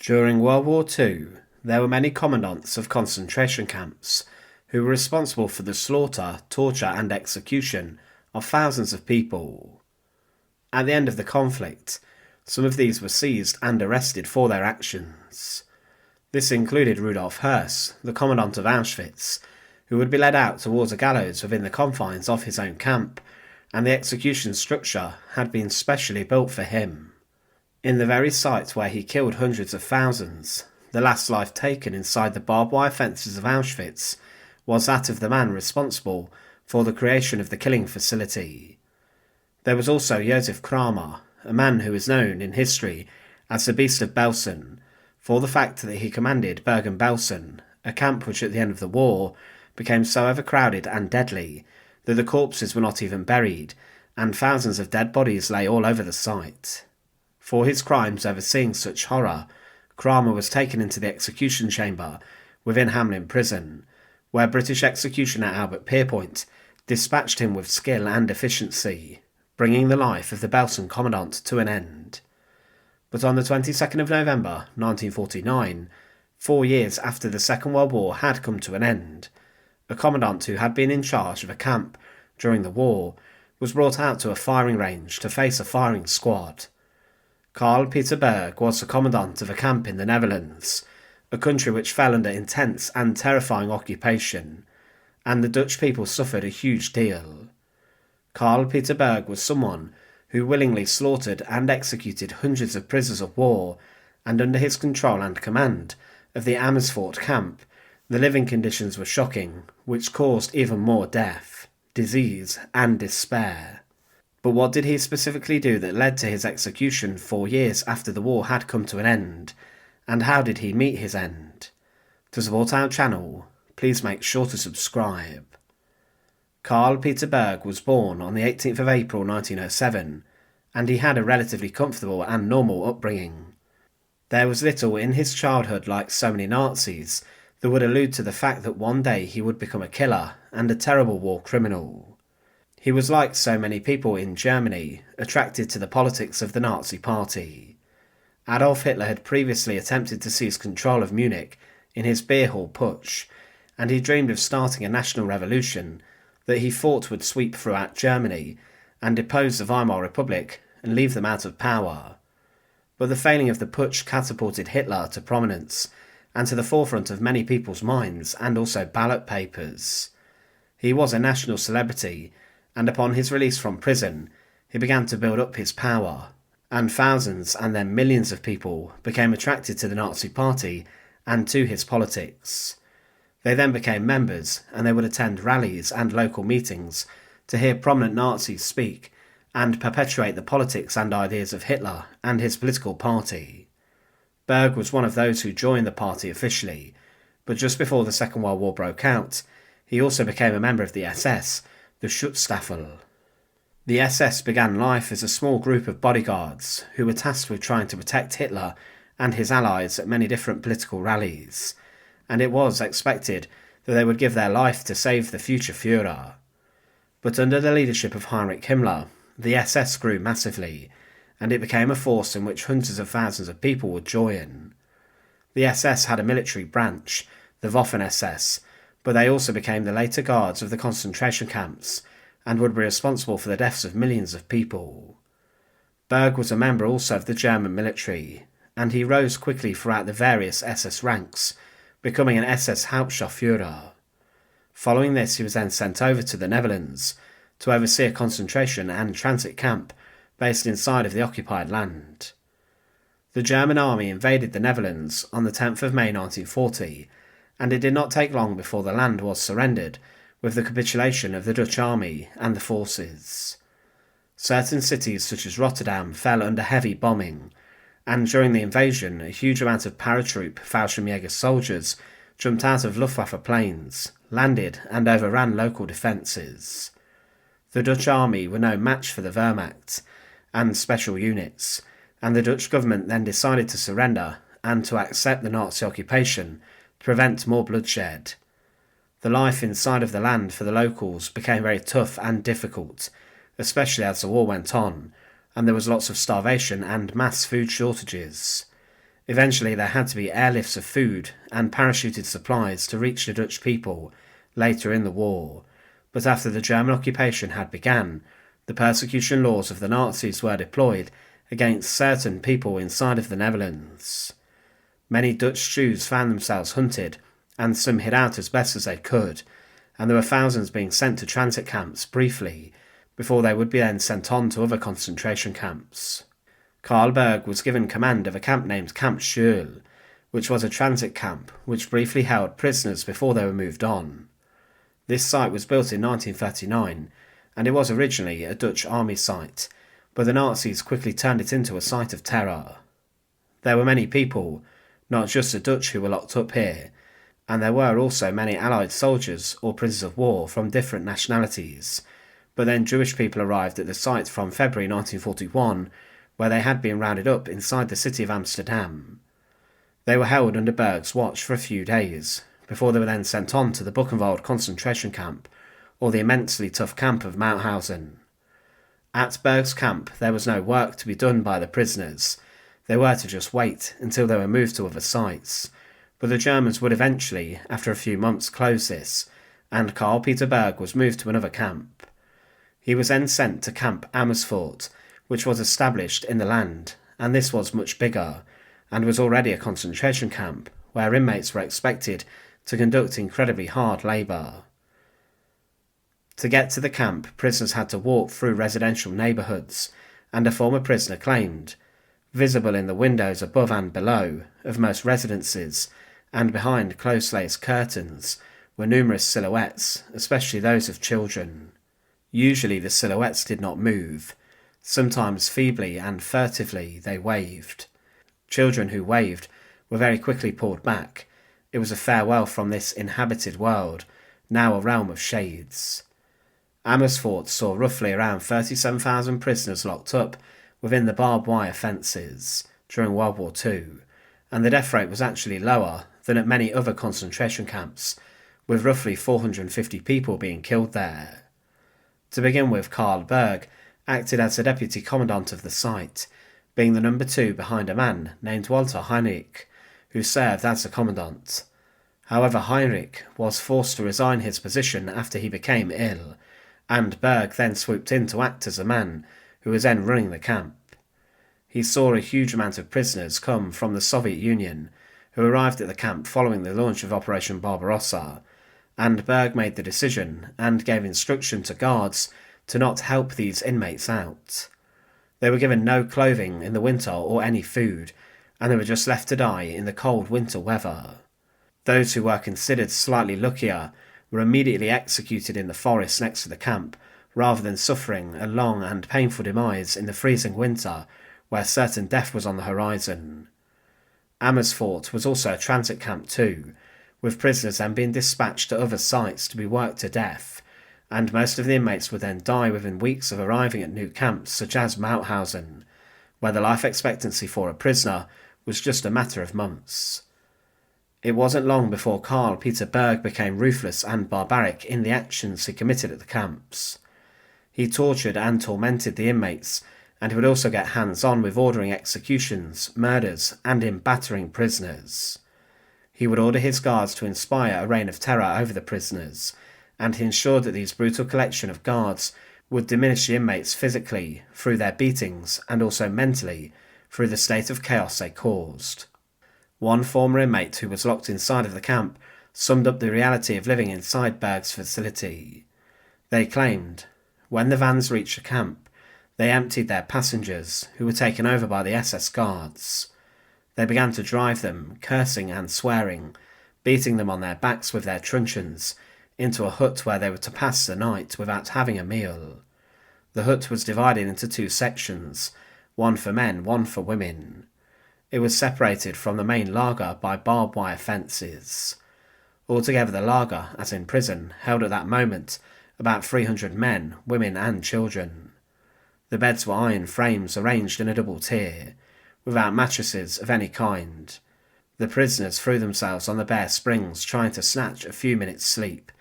During World War II, there were many commandants of concentration camps who were responsible for the slaughter, torture, and execution of thousands of people. At the end of the conflict, some of these were seized and arrested for their actions. This included Rudolf Höss, the commandant of Auschwitz, who would be led out towards a gallows within the confines of his own camp, and the execution structure had been specially built for him. In the very site where he killed hundreds of thousands, the last life taken inside the barbed wire fences of Auschwitz was that of the man responsible for the creation of the killing facility. There was also Josef Kramer, a man who is known in history as the Beast of Belsen, for the fact that he commanded Bergen-Belsen, a camp which at the end of the war became so overcrowded and deadly that the corpses were not even buried, and thousands of dead bodies lay all over the site. For his crimes overseeing such horror, Kramer was taken into the execution chamber within Hamlin Prison, where British executioner Albert Pierpoint dispatched him with skill and efficiency, bringing the life of the Belsen commandant to an end. But on the 22nd of November 1949, 4 years after the Second World War had come to an end, a commandant who had been in charge of a camp during the war was brought out to a firing range to face a firing squad. Karl Peter Berg was the commandant of a camp in the Netherlands, a country which fell under intense and terrifying occupation, and the Dutch people suffered a huge deal. Karl Peter Berg was someone who willingly slaughtered and executed hundreds of prisoners of war, and under his control and command of the Amersfoort camp, the living conditions were shocking, which caused even more death, disease, and despair. But what did he specifically do that led to his execution 4 years after the war had come to an end, and how did he meet his end? To support our channel, please make sure to subscribe. Karl Peter Berg was born on the 18th of April 1907, and he had a relatively comfortable and normal upbringing. There was little in his childhood, like so many Nazis, that would allude to the fact that one day he would become a killer and a terrible war criminal. He was like so many people in Germany, attracted to the politics of the Nazi Party. Adolf Hitler had previously attempted to seize control of Munich in his beer hall putsch, and he dreamed of starting a national revolution that he thought would sweep throughout Germany and depose the Weimar Republic and leave them out of power. But the failing of the putsch catapulted Hitler to prominence and to the forefront of many people's minds and also ballot papers. He was a national celebrity, and upon his release from prison, he began to build up his power, and thousands and then millions of people became attracted to the Nazi Party and to his politics. They then became members, and they would attend rallies and local meetings to hear prominent Nazis speak and perpetuate the politics and ideas of Hitler and his political party. Berg was one of those who joined the party officially, but just before the Second World War broke out, he also became a member of the SS, the Schutzstaffel. The SS began life as a small group of bodyguards who were tasked with trying to protect Hitler and his allies at many different political rallies, and it was expected that they would give their life to save the future Führer. But under the leadership of Heinrich Himmler, the SS grew massively, and it became a force in which hundreds of thousands of people would join. The SS had a military branch, the Waffen-SS, but they also became the later guards of the concentration camps and would be responsible for the deaths of millions of people. Berg was a member also of the German military, and he rose quickly throughout the various SS ranks, becoming an SS Hauptscharführer. Following this, he was then sent over to the Netherlands to oversee a concentration and transit camp based inside of the occupied land. The German army invaded the Netherlands on the 10th of May 1940, and it did not take long before the land was surrendered with the capitulation of the Dutch army and the forces. Certain cities such as Rotterdam fell under heavy bombing, and during the invasion a huge amount of paratroop Fallschirmjäger soldiers jumped out of Luftwaffe planes, landed and overran local defences. The Dutch army were no match for the Wehrmacht and special units, and the Dutch government then decided to surrender and to accept the Nazi occupation to prevent more bloodshed. The life inside of the land for the locals became very tough and difficult, especially as the war went on, and there was lots of starvation and mass food shortages. Eventually there had to be airlifts of food and parachuted supplies to reach the Dutch people later in the war, but after the German occupation had begun, the persecution laws of the Nazis were deployed against certain people inside of the Netherlands. Many Dutch Jews found themselves hunted, and some hid out as best as they could, and there were thousands being sent to transit camps briefly, before they would be then sent on to other concentration camps. Carl Berg was given command of a camp named Camp Schul, which was a transit camp which briefly held prisoners before they were moved on. This site was built in 1939, and it was originally a Dutch army site, but the Nazis quickly turned it into a site of terror. There were many people, not just the Dutch, who were locked up here, and there were also many Allied soldiers or prisoners of war from different nationalities, but then Jewish people arrived at the site from February 1941, where they had been rounded up inside the city of Amsterdam. They were held under Berg's watch for a few days, before they were then sent on to the Buchenwald concentration camp, or the immensely tough camp of Mauthausen. At Berg's camp there was no work to be done by the prisoners. They were to just wait until they were moved to other sites, but the Germans would eventually, after a few months, close this, and Karl Peter Berg was moved to another camp. He was then sent to Camp Amersfoort, which was established in the land, and this was much bigger, and was already a concentration camp, where inmates were expected to conduct incredibly hard labour. To get to the camp, prisoners had to walk through residential neighbourhoods, and a former prisoner claimed, visible in the windows above and below of most residences, and behind close-laced curtains, were numerous silhouettes, especially those of children. Usually the silhouettes did not move. Sometimes feebly and furtively they waved. Children who waved were very quickly pulled back. It was a farewell from this inhabited world, now a realm of shades. Amersfoort saw roughly around 37,000 prisoners locked up within the barbed wire fences during World War II, and the death rate was actually lower than at many other concentration camps, with roughly 450 people being killed there. To begin with, Carl Berg acted as the deputy commandant of the site, being the number 2 behind a man named Walter Heinrich, who served as the commandant. However, Heinrich was forced to resign his position after he became ill, and Berg then swooped in to act as a man who was then running the camp. He saw a huge amount of prisoners come from the Soviet Union, who arrived at the camp following the launch of Operation Barbarossa, and Berg made the decision and gave instruction to guards to not help these inmates out. They were given no clothing in the winter or any food, and they were just left to die in the cold winter weather. Those who were considered slightly luckier were immediately executed in the forest next to the camp, rather than suffering a long and painful demise in the freezing winter, where certain death was on the horizon. Amersfoort was also a transit camp too, with prisoners then being dispatched to other sites to be worked to death, and most of the inmates would then die within weeks of arriving at new camps such as Mauthausen, where the life expectancy for a prisoner was just a matter of months. It wasn't long before Karl Peter Berg became ruthless and barbaric in the actions he committed at the camps. He tortured and tormented the inmates, and he would also get hands-on with ordering executions, murders, and in battering prisoners. He would order his guards to inspire a reign of terror over the prisoners, and he ensured that these brutal collection of guards would diminish the inmates physically through their beatings and also mentally through the state of chaos they caused. One former inmate who was locked inside of the camp summed up the reality of living inside Berg's facility. They claimed, when the vans reached the camp, they emptied their passengers, who were taken over by the SS guards. They began to drive them, cursing and swearing, beating them on their backs with their truncheons, into a hut where they were to pass the night without having a meal. The hut was divided into 2 sections, one for men, one for women. It was separated from the main lager by barbed wire fences. Altogether the lager, as in prison, held at that moment about 300 men, women and children. The beds were iron frames arranged in a double tier, without mattresses of any kind. The prisoners threw themselves on the bare springs trying to snatch a few minutes' sleep,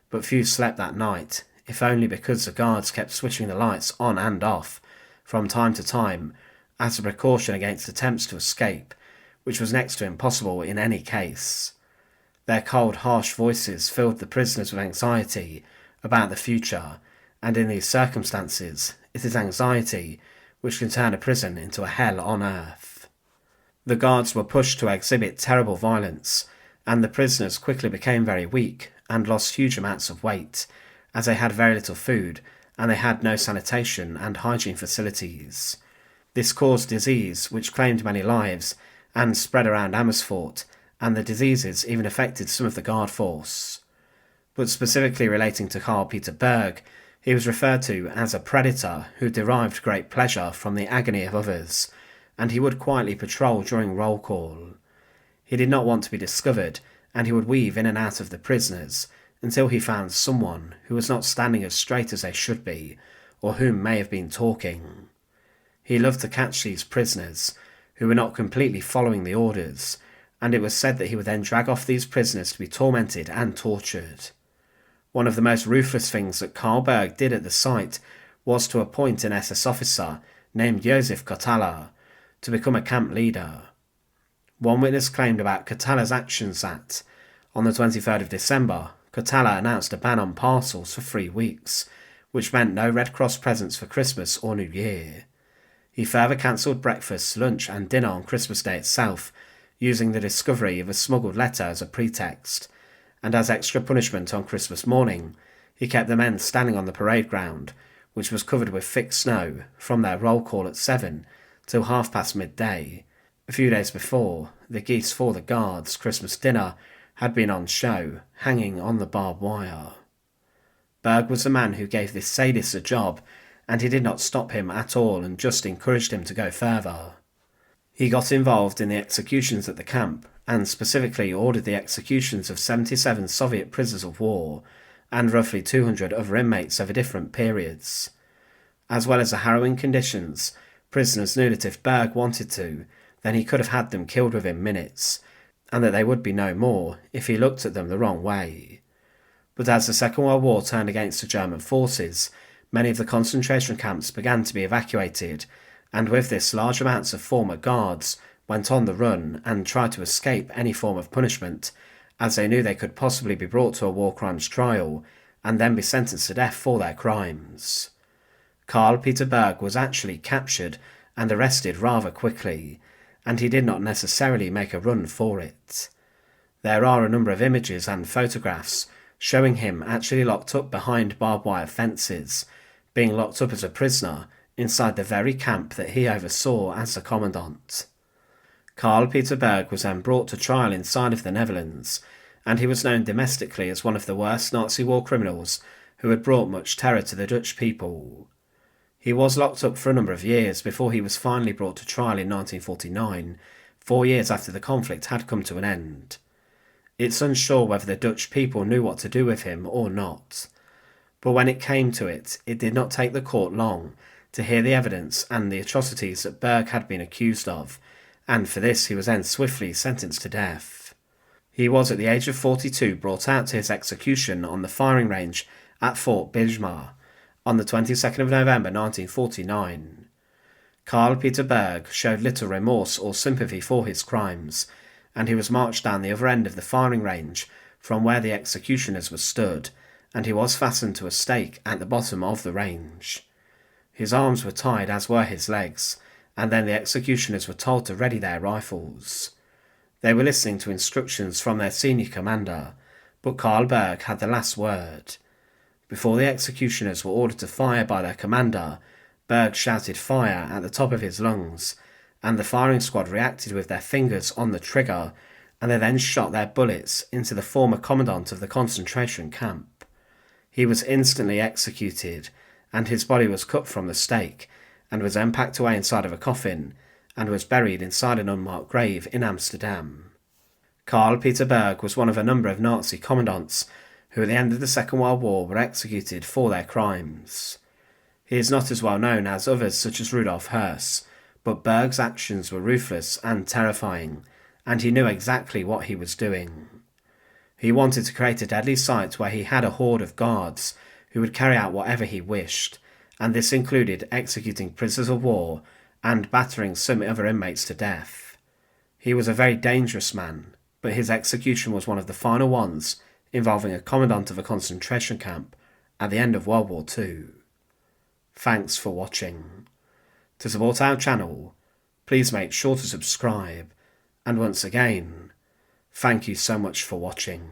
but few slept that night, if only because the guards kept switching the lights on and off from time to time as a precaution against attempts to escape, which was next to impossible in any case. Their cold, harsh voices filled the prisoners with anxiety about the future, and in these circumstances, it is anxiety which can turn a prison into a hell on earth. The guards were pushed to exhibit terrible violence, and the prisoners quickly became very weak and lost huge amounts of weight, as they had very little food and they had no sanitation and hygiene facilities. This caused disease which claimed many lives and spread around Amersfoort, and the diseases even affected some of the guard force. But specifically relating to Karl Peter Berg, he was referred to as a predator who derived great pleasure from the agony of others, and he would quietly patrol during roll call. He did not want to be discovered, and he would weave in and out of the prisoners until he found someone who was not standing as straight as they should be, or whom may have been talking. He loved to catch these prisoners, who were not completely following the orders, and it was said that he would then drag off these prisoners to be tormented and tortured. One of the most ruthless things that Karl Berg did at the site was to appoint an SS officer named Josef Kotala to become a camp leader. One witness claimed about Kotala's actions that, on the 23rd of December, Kotala announced a ban on parcels for 3 weeks, which meant no Red Cross presents for Christmas or New Year. He further cancelled breakfast, lunch and dinner on Christmas Day itself, using the discovery of a smuggled letter as a pretext, and as extra punishment on Christmas morning, he kept the men standing on the parade ground, which was covered with thick snow, from their roll call at 7 till midday. A few days before, the geese for the guards' Christmas dinner had been on show, hanging on the barbed wire. Berg was the man who gave this sadist a job, and he did not stop him at all and just encouraged him to go further. He got involved in the executions at the camp, and specifically ordered the executions of 77 Soviet prisoners of war, and roughly 200 other inmates over different periods. As well as the harrowing conditions, prisoners knew that if Berg wanted to, then he could have had them killed within minutes, and that they would be no more if he looked at them the wrong way. But as the Second World War turned against the German forces, many of the concentration camps began to be evacuated, and with this large amounts of former guards went on the run and tried to escape any form of punishment, as they knew they could possibly be brought to a war crimes trial and then be sentenced to death for their crimes. Karl Peter Berg was actually captured and arrested rather quickly, and he did not necessarily make a run for it. There are a number of images and photographs showing him actually locked up behind barbed wire fences, being locked up as a prisoner inside the very camp that he oversaw as the commandant. Karl Peter Berg was then brought to trial inside of the Netherlands, and he was known domestically as one of the worst Nazi war criminals who had brought much terror to the Dutch people. He was locked up for a number of years before he was finally brought to trial in 1949, 4 years after the conflict had come to an end. It's unsure whether the Dutch people knew what to do with him or not, but when it came to it, it did not take the court long to hear the evidence and the atrocities that Berg had been accused of, and for this he was then swiftly sentenced to death. He was at the age of 42 brought out to his execution on the firing range at Fort Bijlmer on the 22nd of November 1949. Karl Peter Berg showed little remorse or sympathy for his crimes, and he was marched down the other end of the firing range from where the executioners were stood, and he was fastened to a stake at the bottom of the range. His arms were tied, as were his legs, and then the executioners were told to ready their rifles. They were listening to instructions from their senior commander, but Karl Berg had the last word. Before the executioners were ordered to fire by their commander, Berg shouted fire at the top of his lungs, and the firing squad reacted with their fingers on the trigger, and they then shot their bullets into the former commandant of the concentration camp. He was instantly executed, and his body was cut from the stake, and was then packed away inside of a coffin, and was buried inside an unmarked grave in Amsterdam. Karl Peter Berg was one of a number of Nazi commandants who at the end of the Second World War were executed for their crimes. He is not as well known as others such as Rudolf Höss, but Berg's actions were ruthless and terrifying, and he knew exactly what he was doing. He wanted to create a deadly site where he had a horde of guards who would carry out whatever he wished, and this included executing prisoners of war and battering some other inmates to death. He was a very dangerous man, but his execution was one of the final ones involving a commandant of a concentration camp at the end of World War II. Thanks for watching. To support our channel, please make sure to subscribe, and once again, thank you so much for watching.